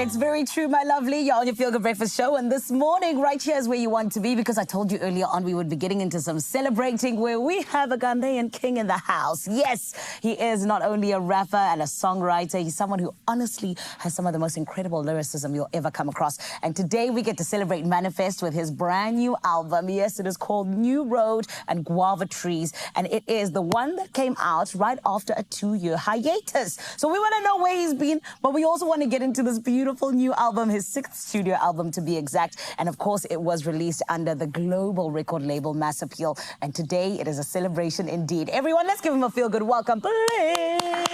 It's very true, my lovely. You're on your Feel Good Breakfast show, and this morning, right here is where you want to be, because I told you earlier on we would be getting into some celebrating where we have a Ghanaian king in the house. Yes, he is not only a rapper and a songwriter, he's someone who honestly has some of the most incredible lyricism you'll ever come across. And today we get to celebrate Manifest with his brand new album. Yes, it is called New Road and Guava Trees, and it is the one that came out right after a 2-year hiatus. So we want to know where he's been, but we also want to get into this beautiful new album, his 6th studio album to be exact. And of course, it was released under the global record label Mass Appeal. And today it is a celebration indeed. Everyone, let's give him a feel good welcome, please.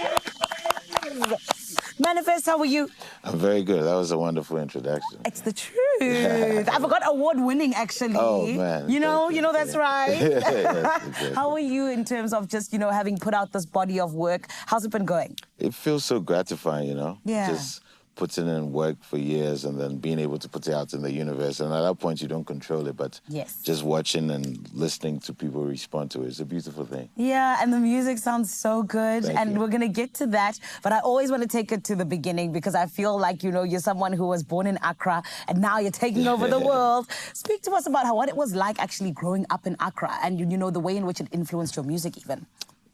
Manifest, how are you? I'm very good. That was a wonderful introduction. It's the truth. I forgot award-winning, actually. Oh, man. You know that's right. Yes, exactly. How are you in terms of just, having put out this body of work? How's it been going? It feels so gratifying, Yeah. Just putting in work for years and then being able to put it out in the universe. And at that point, you don't control it, but yes, just watching and listening to people respond to it is a beautiful thing. Yeah, and the music sounds so good. Thank and you. We're going to get to that. But I always want to take it to the beginning, because I feel like, you're someone who was born in Accra and now you're taking over the world. Speak to us about what it was like actually growing up in Accra and, the way in which it influenced your music even.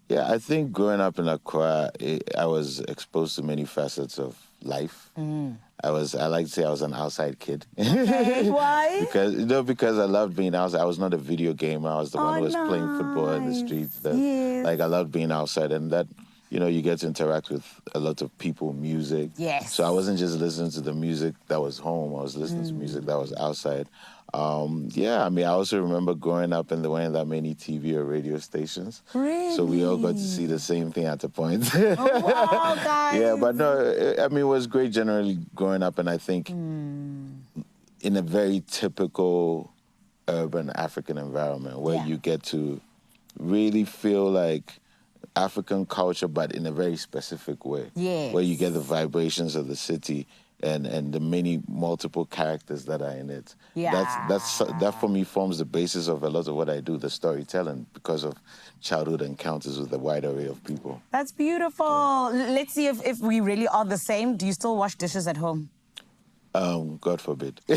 Yeah, I think growing up in Accra, I was exposed to many facets of life. I like to say I was an outside kid. Okay, why? Because I loved being outside. I was not a video gamer. I was the one who was playing football in the streets. Yes. I loved being outside, and that, you get to interact with a lot of people, music. Yes. So I wasn't just listening to the music that was home. I was listening to music that was outside. I also remember growing up and there weren't that many TV or radio stations. Really? So we all got to see the same thing at a point. Oh, wow, guys. Yeah, but no, it was great generally growing up, and I think in a very typical urban African environment where you get to really feel like African culture, but in a very specific way. Yes. Where you get the vibrations of the city and the many multiple characters that are in it. Yeah. That for me forms the basis of a lot of what I do, the storytelling, because of childhood encounters with a wide array of people. That's beautiful. Let's see if we really are the same. Do you still wash dishes at home? God forbid. So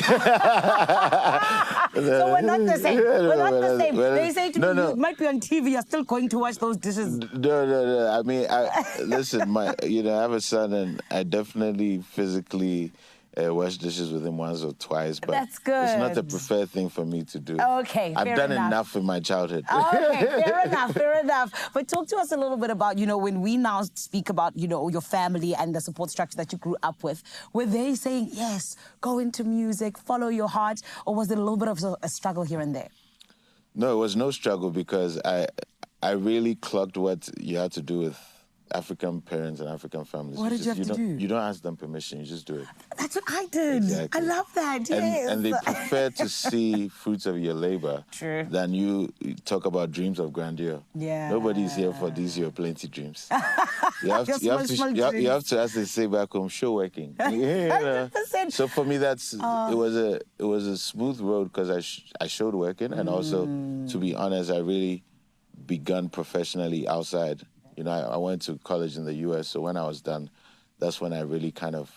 we're not the same. We're not the same. They say to me, you might be on TV, you're still going to wash those dishes. No. I mean, listen, I have a son, and I definitely physically wash dishes with him once or twice, but that's good. It's not a preferred thing for me to do. Okay, I've done enough in my childhood. Okay, fair enough. But talk to us a little bit about, when we now speak about, your family and the support structure that you grew up with, were they saying, yes, go into music, follow your heart, or was it a little bit of a struggle here and there? No, it was no struggle, because I really clocked what you had to do with African parents and African families. What did you have to do? You don't ask them permission, you just do it. That's what I did. Exactly. I love that, yes. And they prefer to see fruits of your labor than you talk about dreams of grandeur. Yeah. Nobody's here for these your plenty dreams. You have to, as they say back home, show working. 100%. So for me, it was a smooth road, because I showed working, and also, to be honest, I really begun professionally outside. I went to college in the U.S., so when I was done, that's when I really kind of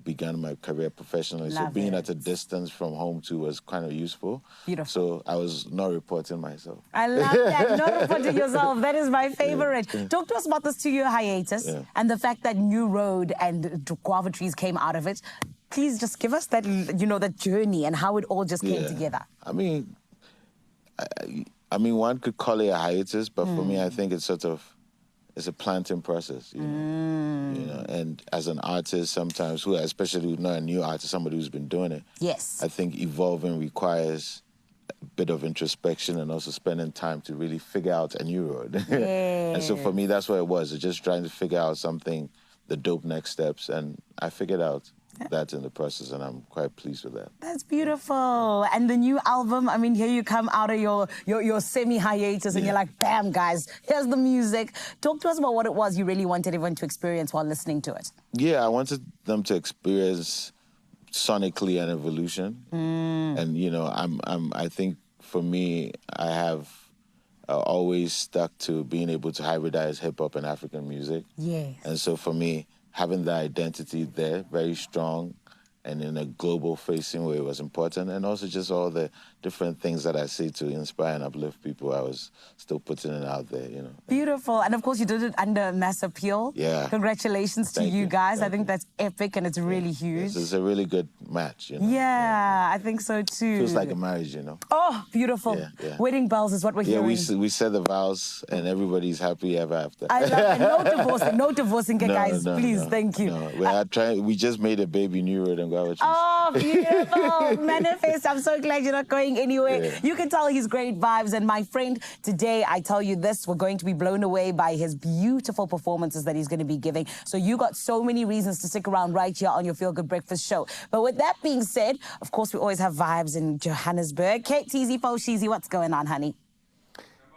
began my career professionally. So being at a distance from home too was kind of useful. Beautiful. So I was not reporting myself. I love that. Not reporting yourself. That is my favorite. Yeah. Talk to us about this 2-year hiatus and the fact that New Road and Guava Trees came out of it. Please just give us that, that journey and how it all just came together. I mean, one could call it a hiatus, but for me, I think it's it's a planting process, and as an artist sometimes, especially not a new artist, somebody who's been doing it, yes, I think evolving requires a bit of introspection and also spending time to really figure out a new road. Yes. And so for me, that's what it was. It's just trying to figure out something, the dope next steps, and I figured out that in the process, and I'm quite pleased with that. That's beautiful. And the new album, I mean, here you come out of your semi-hiatus and you're like, bam, guys, here's the music. Talk to us about what it was you really wanted everyone to experience while listening to it. Yeah, I wanted them to experience sonically an evolution. And, I think for me, I have always stuck to being able to hybridize hip-hop and African music. Yes. And so for me, having that identity there, very strong, and in a global facing way was important. And also just all the different things that I say to inspire and uplift people, I was still putting it out there, you know. Beautiful. And of course, you did it under Mass Appeal. Yeah. Congratulations to you guys. I think that's epic and it's really huge. Yes, it's a really good match, you know. Yeah, I think so too. Feels like a marriage, you know. Oh, beautiful. Yeah. Wedding bells is what we're hearing. Yeah, we said the vows and everybody's happy ever after. I love it. No divorcing, guys. Please, thank you. No, we just made a baby new Road and Guava Trees. Oh, beautiful. Manifest. I'm so glad you're not going anywhere. Yeah. You can tell he's great vibes. And my friend, today, I tell you this, we're going to be blown away by his beautiful performances that he's going to be giving. So you got so many reasons to stick around right here on your Feel Good Breakfast show. But with that being said, of course, we always have vibes in Johannesburg. KTZ Foshizi, what's going on, honey?